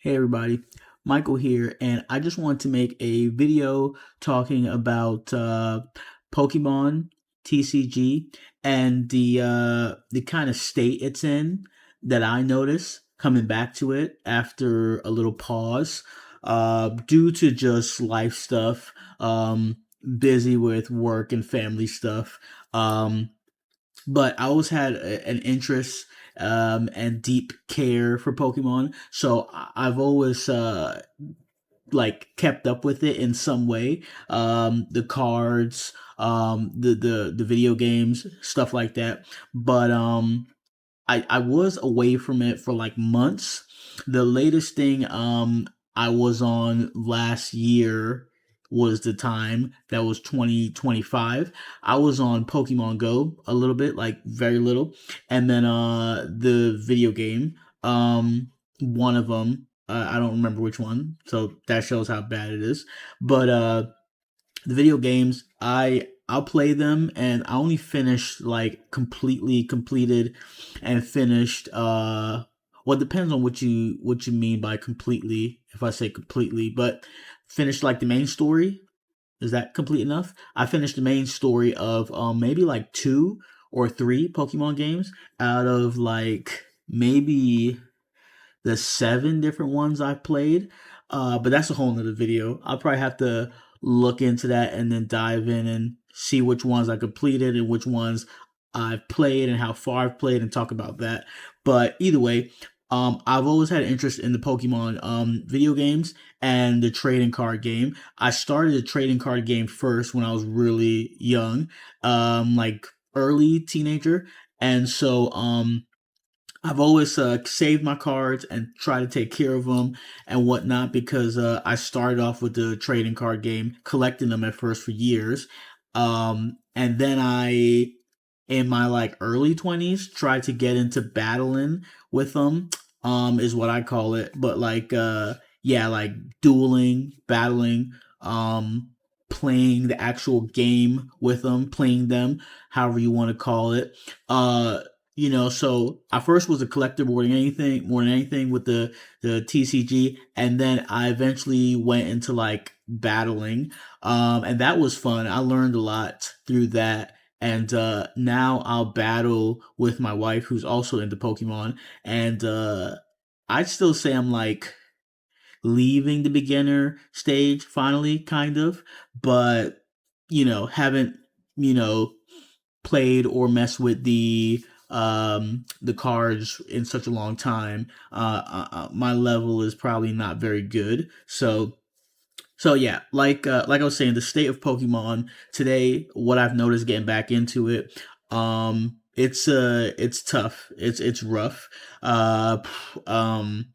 Hey everybody, Michael here, and I just want to make a video talking about Pokemon TCG and the kind of state it's in that I notice coming back to it after a little pause due to just life stuff, busy with work and family stuff. Um, but I always had an interest and deep care for Pokemon, so I've always like kept up with it in some way. The cards, the video games, stuff like that. But I was away from it for like months. The latest thing I was on last year was the time that was 2025. I was on Pokemon Go a little bit, like very little. And then the video game, one of them, I don't remember which one. So that shows how bad it is. But the video games, I'll play them, and I only finished like completely completed and finished well, it depends on what you mean by completely, if I say completely, but finished like the main story. Is that complete enough? I finished the main story of maybe like two or three Pokemon games out of like maybe the seven different ones I've played. But that's a whole nother video. I'll probably have to look into that and then dive in and see which ones I completed and which ones I've played and how far I've played and talk about that. But either way, I've always had an interest in the Pokemon video games and the trading card game. I started the trading card game first when I was really young, like early teenager, and so I've always saved my cards and try to take care of them and whatnot because I started off with the trading card game, collecting them at first for years, and then in my like early 20s, tried to get into battling with them, is what I call it. But like, yeah, like dueling, battling, playing the actual game with them, playing them, however you want to call it. Uh, so I first was a collector more than anything with the TCG, and then I eventually went into like battling, and that was fun. I learned a lot through that, and now I'll battle with my wife, who's also into Pokemon, and I'd still say I'm like leaving the beginner stage finally, kind of, but haven't you know played or messed with the cards in such a long time. My level is probably not very good. So yeah, like I was saying, the state of Pokemon today, what I've noticed getting back into it, it's tough. It's rough. Um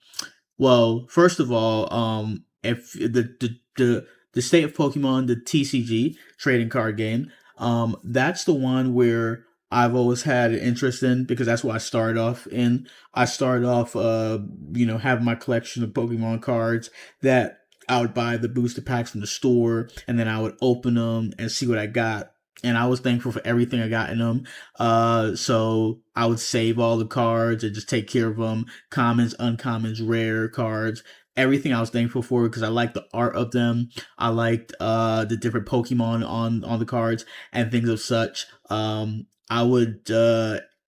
well, first of all, if the state of Pokemon, the TCG trading card game, that's the one where I've always had an interest in because that's what I started off in. I started off, having my collection of Pokemon cards that I would buy the booster packs from the store, and then I would open them and see what I got. And I was thankful for everything I got in them. So I would save all the cards and just take care of them, commons, uncommons, rare cards, everything I was thankful for because I liked the art of them. I liked the different Pokemon on the cards and things of such. I would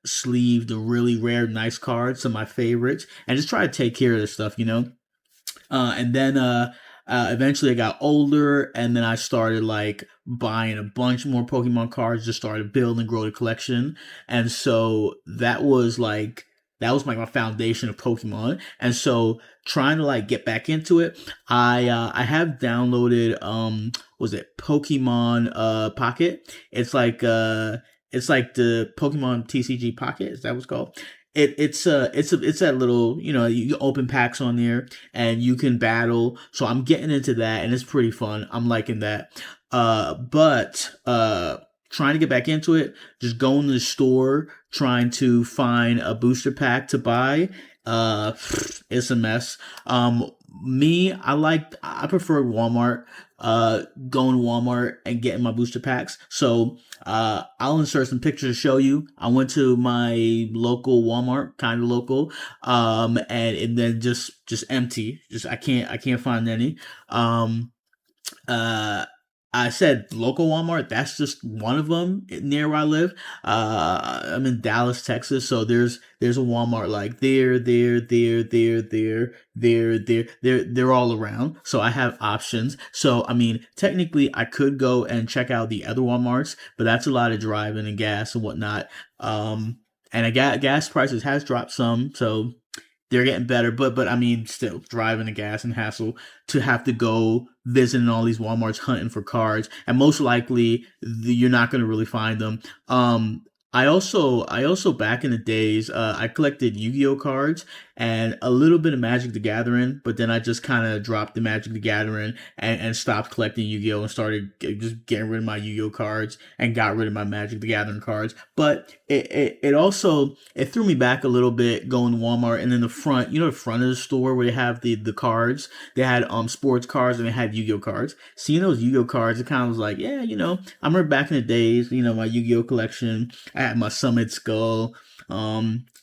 sleeve the really rare, nice cards, some of my favorites, and just try to take care of this stuff. And then eventually I got older, and then I started like buying a bunch more Pokemon cards, just started building and grow the collection. And so that was like my foundation of Pokemon. And so trying to like get back into it, I have downloaded was it Pokemon Pocket? It's like the Pokemon TCG Pocket. Is that what's called? It's that little, you open packs on there and you can battle. So I'm getting into that, and it's pretty fun. I'm liking that. But trying to get back into it, just going to the store, trying to find a booster pack to buy, Uh, it's a mess. Me, I prefer Walmart. Going to Walmart and getting my booster packs. So, I'll insert some pictures to show you. I went to my local Walmart, kind of local, and then just empty. Just I can't find any. Um, uh, I said local Walmart. That's just one of them near where I live. I'm in Dallas, Texas, so there's a Walmart like they're all around. So I have options. So I mean, technically, I could go and check out the other WalMarts, but that's a lot of driving and gas and whatnot. And I got gas prices has dropped some, so they're getting better, but I mean, still driving the gas and hassle to have to go visiting all these WalMarts hunting for cards, and most likely you're not going to really find them. I also back in the days, I collected Yu-Gi-Oh cards and a little bit of Magic the Gathering, but then I just kind of dropped the Magic the Gathering and stopped collecting Yu-Gi-Oh and started just getting rid of my Yu-Gi-Oh cards and got rid of my Magic the Gathering cards. But it also it threw me back a little bit going to Walmart and then the front, the front of the store where they have the cards. They had sports cards and they had Yu-Gi-Oh cards. Seeing those Yu-Gi-Oh cards, it kind of was like, yeah, I remember back in the days, my Yu-Gi-Oh collection. I had my Summit Skull,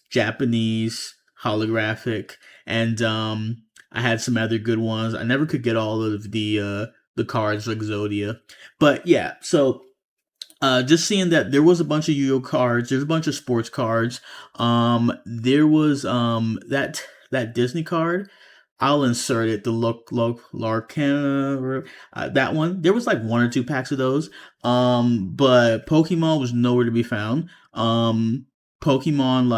Japanese holographic, and I had some other good ones. I never could get all of the cards like Zodia, but yeah. So just seeing that there was a bunch of Yu-Gi-Oh cards, there's a bunch of sports cards. There was that Disney card. I'll insert it. The Larcana, that one. There was like one or two packs of those. But Pokemon was nowhere to be found. Pokemon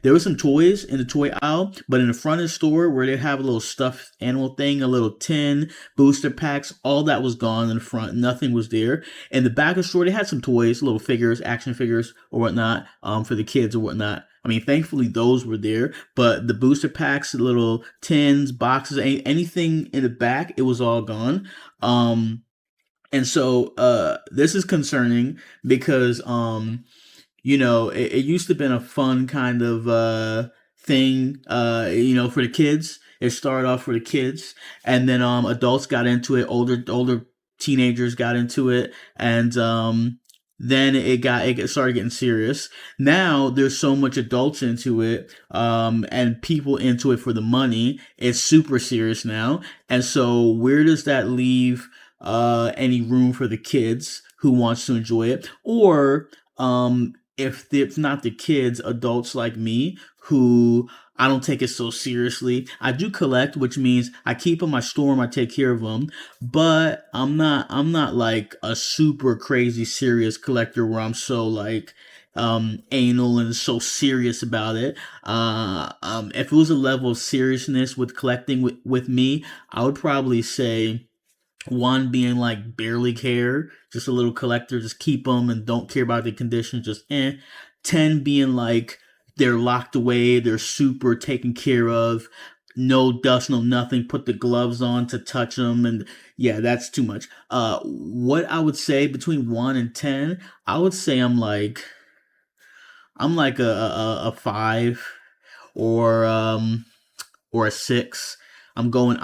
there was some toys in the toy aisle, but in the front of the store where they have a little stuffed animal thing, a little tin, booster packs, all that was gone in the front. Nothing was there. In the back of the store, they had some toys, little figures, action figures or whatnot, for the kids or whatnot. I mean, thankfully those were there, but the booster packs, the little tins, boxes, anything in the back, it was all gone. And so this is concerning because it used to have been a fun kind of thing, for the kids. It started off for the kids, and then adults got into it. Older teenagers got into it, and then it started getting serious. Now there's so much adults into it, and people into it for the money. It's super serious now, and so where does that leave any room for the kids who wants to enjoy it, or if it's not the kids, adults like me who I don't take it so seriously. I do collect, which means I keep them, I store them, I take care of them, but I'm not like a super crazy serious collector where I'm so like anal and so serious about it. If it was a level of seriousness with collecting with me, I would probably say one being like barely care, just a little collector, just keep them and don't care about the condition, just eh. 10 being like they're locked away, they're super taken care of, no dust, no nothing, put the gloves on to touch them, and yeah, that's too much. What I would say between 1 and 10, I would say I'm like a 5 or or a 6. I'm going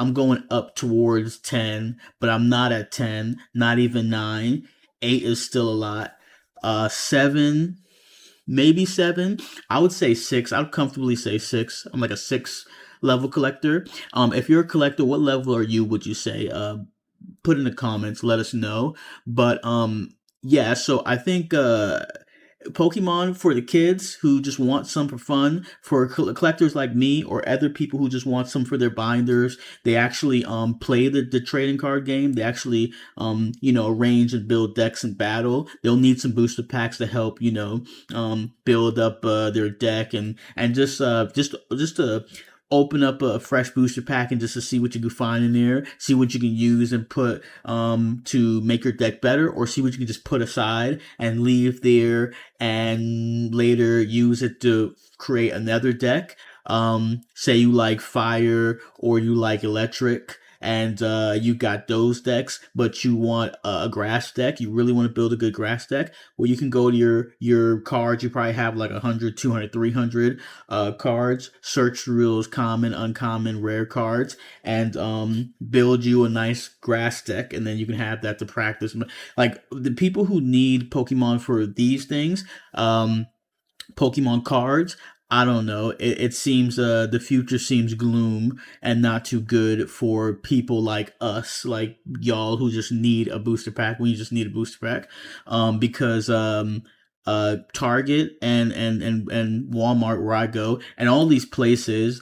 up towards 10, but I'm not at 10, not even 9. 8 is still a lot. 7, maybe 7. I would say 6. I'd comfortably say 6. I'm like a 6 level collector. If you're a collector, what level are you, would you say? Put in the comments, let us know. But yeah, so I think Pokemon for the kids who just want some for fun, for collectors like me or other people who just want some for their binders. They actually play the trading card game. They actually arrange and build decks and battle. They'll need some booster packs to help build up their deck and just to open up a fresh booster pack and just to see what you can find in there, see what you can use and put to make your deck better, or see what you can just put aside and leave there and later use it to create another deck. Say you like fire or you like electric, and you got those decks, but you want a grass deck, you really want to build a good grass deck, well, you can go to your cards. You probably have like 100, 200, 300 cards, search through those common, uncommon, rare cards, and build you a nice grass deck, and then you can have that to practice. Like the people who need Pokemon for these things, Pokemon cards. I don't know. It seems the future seems gloom and not too good for people like us, like y'all who just need a booster pack. When you just need a booster pack, because Target and Walmart where I go and all these places,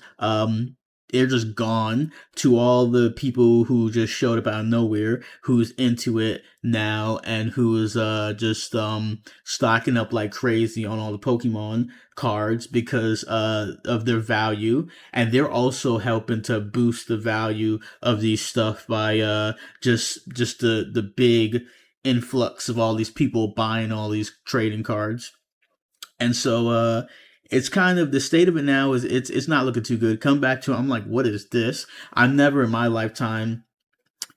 they're just gone to all the people who just showed up out of nowhere, who's into it now and who is just stocking up like crazy on all the Pokemon cards because of their value, and they're also helping to boost the value of these stuff by just the big influx of all these people buying all these trading cards. And so it's kind of the state of it now is it's not looking too good. Come back to it, I'm like, what is this? I've never in my lifetime,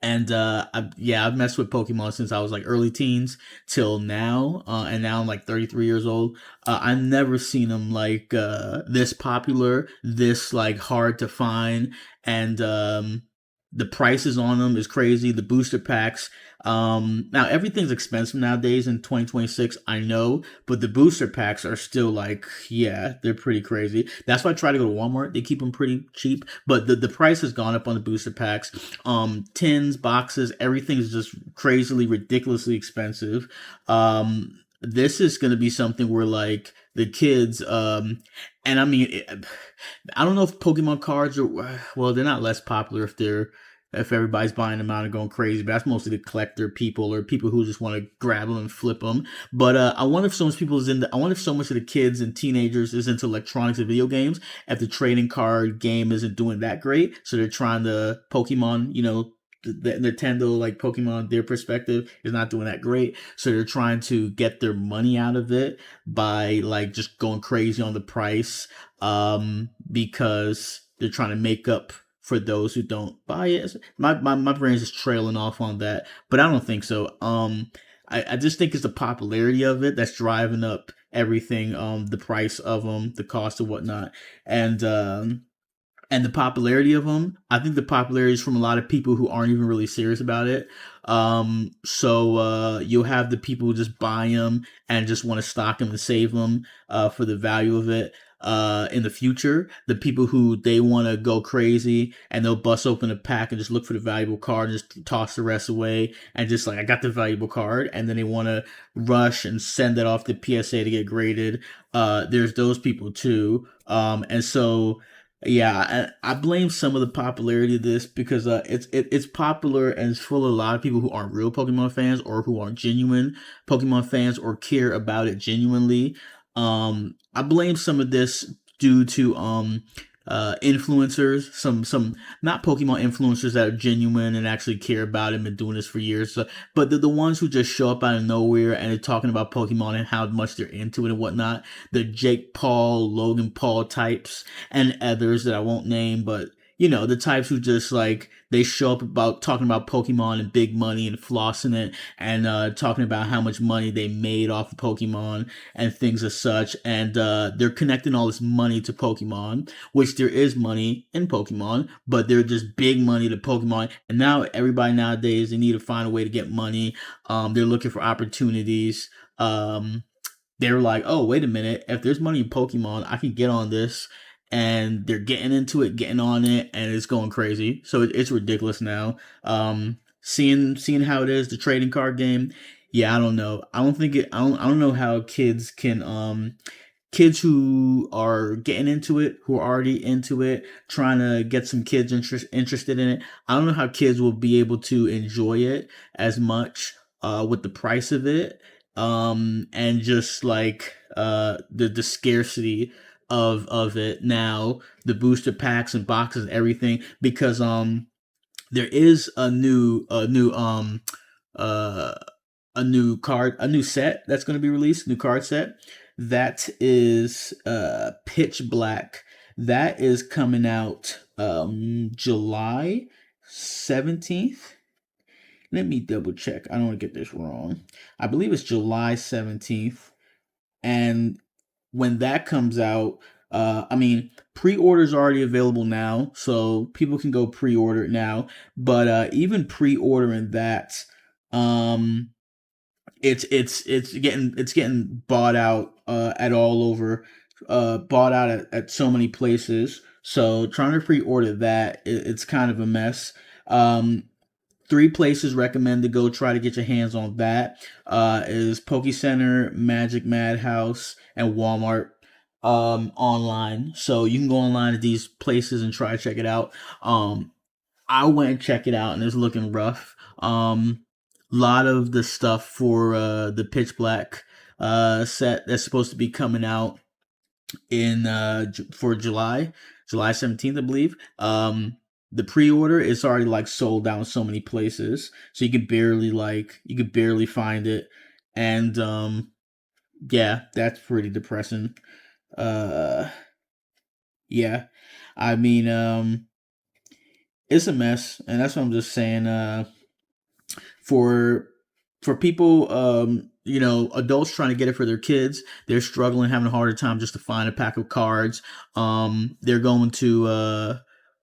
and I've messed with Pokemon since I was like early teens till now, and now I'm like 33 years old. I've never seen them like this popular, this like hard to find, and the prices on them is crazy. The booster packs. Now everything's expensive nowadays in 2026. I know, but the booster packs are still like, yeah, they're pretty crazy. That's why I try to go to Walmart. They keep them pretty cheap, but the price has gone up on the booster packs. Tins, boxes, everything is just crazily, ridiculously expensive. This is going to be something where like the kids, and I mean, I don't know if Pokemon cards are well, they're not less popular if everybody's buying them out and going crazy, but that's mostly the collector people or people who just want to grab them and flip them. But I wonder if so much people is in. I wonder if so much of the kids and teenagers is into electronics and video games. If the trading card game isn't doing that great, so they're trying to Pokemon, the Nintendo like Pokemon, their perspective is not doing that great, so they're trying to get their money out of it by like just going crazy on the price, because they're trying to make up for those who don't buy it. My brain's just trailing off on that, but I don't think so. I just think it's the popularity of it that's driving up everything, the price of them, the cost and whatnot, and and the popularity of them. I think the popularity is from a lot of people who aren't even really serious about it. So you'll have the people who just buy them and just want to stock them and save them for the value of it. In the future, the people who they want to go crazy and they'll bust open a pack and just look for the valuable card and just toss the rest away and just like, I got the valuable card, and then they want to rush and send it off to PSA to get graded. There's those people too. And so yeah, I blame some of the popularity of this because it's popular and it's full of a lot of people who aren't real Pokemon fans or who aren't genuine Pokemon fans or care about it genuinely. I blame some of this due to influencers, some not Pokemon influencers that are genuine and actually care about it and been doing this for years. So, but the ones who just show up out of nowhere and are talking about Pokemon and how much they're into it and whatnot, the Jake Paul, Logan Paul types, and others that I won't name, but the types who just like they show up about talking about Pokemon and big money and flossing it and talking about how much money they made off of Pokemon and things as such, and they're connecting all this money to Pokemon, which there is money in Pokemon, but they're just big money to Pokemon. And now everybody nowadays, they need to find a way to get money. They're looking for opportunities. They're like, oh, wait a minute, if there's money in Pokemon, I can get on this. And they're getting into it, getting on it, and it's going crazy. So it's ridiculous now. Seeing how it is, the trading card game. Yeah, I don't know. I don't think it. I don't know how kids can kids who are getting into it, who are already into it, trying to get some kids interested in it. I don't know how kids will be able to enjoy it as much with the price of it, and just like the scarcity of it now, the booster packs and boxes and everything, because there is uh a new set that's going to be released, new card set that is pitch black, that is coming out July, 17th. Let me double check. I don't want to get this wrong. I believe it's July 17th. And when that comes out, I mean, pre-order's already available now, so people can go pre-order it now. But even pre-ordering that, um, it's getting bought out at all over, bought out at so many places. So trying to pre-order that, it's kind of a mess. Three places recommend to go try to get your hands on that is Poke Center, Magic Madhouse, and Walmart online. So you can go online at these places and try to check it out. I went and checked it out and it's looking rough. Lot of the stuff for the Pitch Black set that's supposed to be coming out in for July 17th, I believe. The pre-order is already like sold out in so many places, so you could barely find it, and yeah, that's pretty depressing. Uh, yeah, I mean, it's a mess, and that's what I'm just saying. For people, adults trying to get it for their kids, they're struggling, having a harder time just to find a pack of cards. They're going to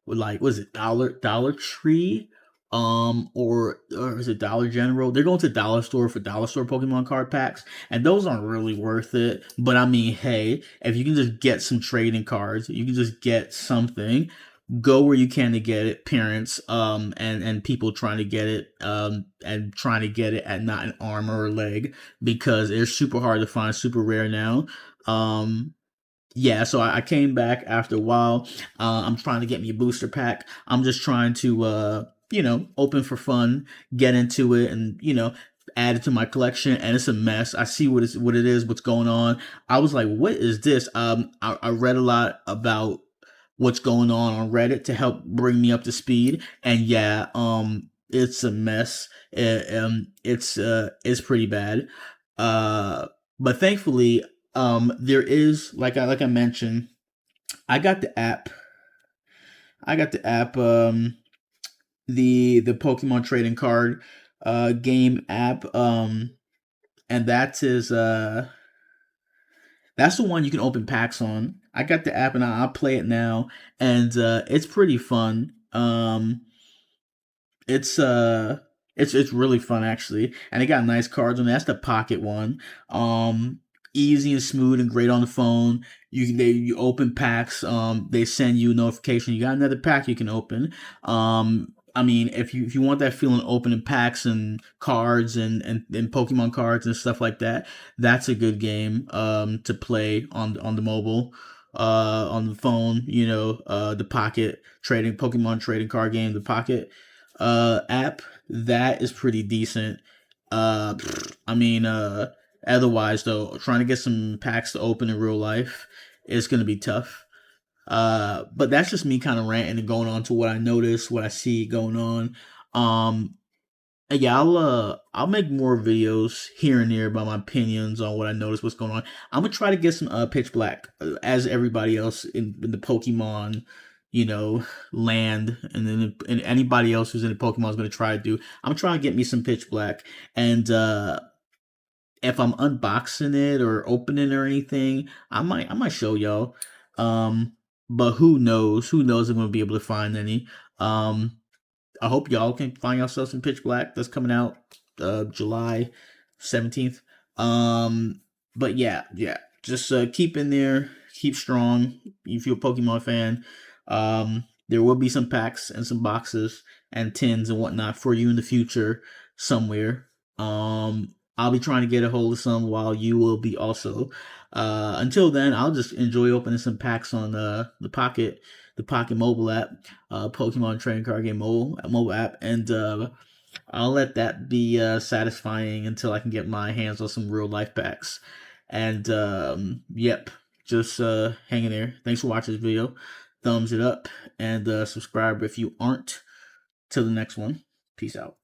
like, was it Dollar Tree, or is it Dollar General? They're going to Dollar Store for Dollar Store Pokemon card packs, and those aren't really worth it. But I mean, hey, if you can just get some trading cards, you can just get something. Go where you can to get it, parents, and people trying to get it, and trying to get it at not an arm or a leg, because they're super hard to find, super rare now. um yeah, so I came back after a while. I'm trying to get me a booster pack. I'm just trying to open for fun, get into it, and add it to my collection. And it's a mess. I see what it is, what's going on. I was like, what is this? I read a lot about what's going on Reddit to help bring me up to speed. And yeah, it's a mess. It's pretty bad. Uh, but thankfully, there is, like I mentioned, I got the app. I got the app. The Pokemon trading card game app. And that's the one you can open packs on. I got the app and I'll play it now, and it's pretty fun. It's it's really fun actually, and it got nice cards on it. That's the pocket one. Easy and smooth and great on the phone. You open packs. They send you a notification. You got another pack you can open. I mean, if you want that feeling, opening packs and cards and Pokemon cards and stuff like that, that's a good game to play on the mobile. On the phone, the Pocket trading Pokemon trading card game, the Pocket app, that is pretty decent. I mean, otherwise though, trying to get some packs to open in real life is gonna be tough. But that's just me kind of ranting and going on to what I notice, what I see going on. Um, yeah, I'll make more videos here and there about my opinions on what I notice, what's going on. I'm gonna try to get some Pitch Black, as everybody else in the Pokemon, you know, land, and then and anybody else who's in the Pokemon is gonna try to do. I'm trying to get me some Pitch Black, and if I'm unboxing it or opening it or anything, I might show y'all. Um, but who knows? Who knows if I'm gonna be able to find any. Um, I hope y'all can find yourself some Pitch Black that's coming out July 17th. But yeah. Just keep in there, keep strong. If you're a Pokemon fan, there will be some packs and some boxes and tins and whatnot for you in the future somewhere. I'll be trying to get a hold of some while you will be also. Until then, I'll just enjoy opening some packs on the Pocket mobile app, Pokemon trading card game mobile app, and I'll let that be satisfying until I can get my hands on some real life packs. And yep, just hanging there. Thanks for watching this video. Thumbs it up and subscribe if you aren't. Till the next one. Peace out.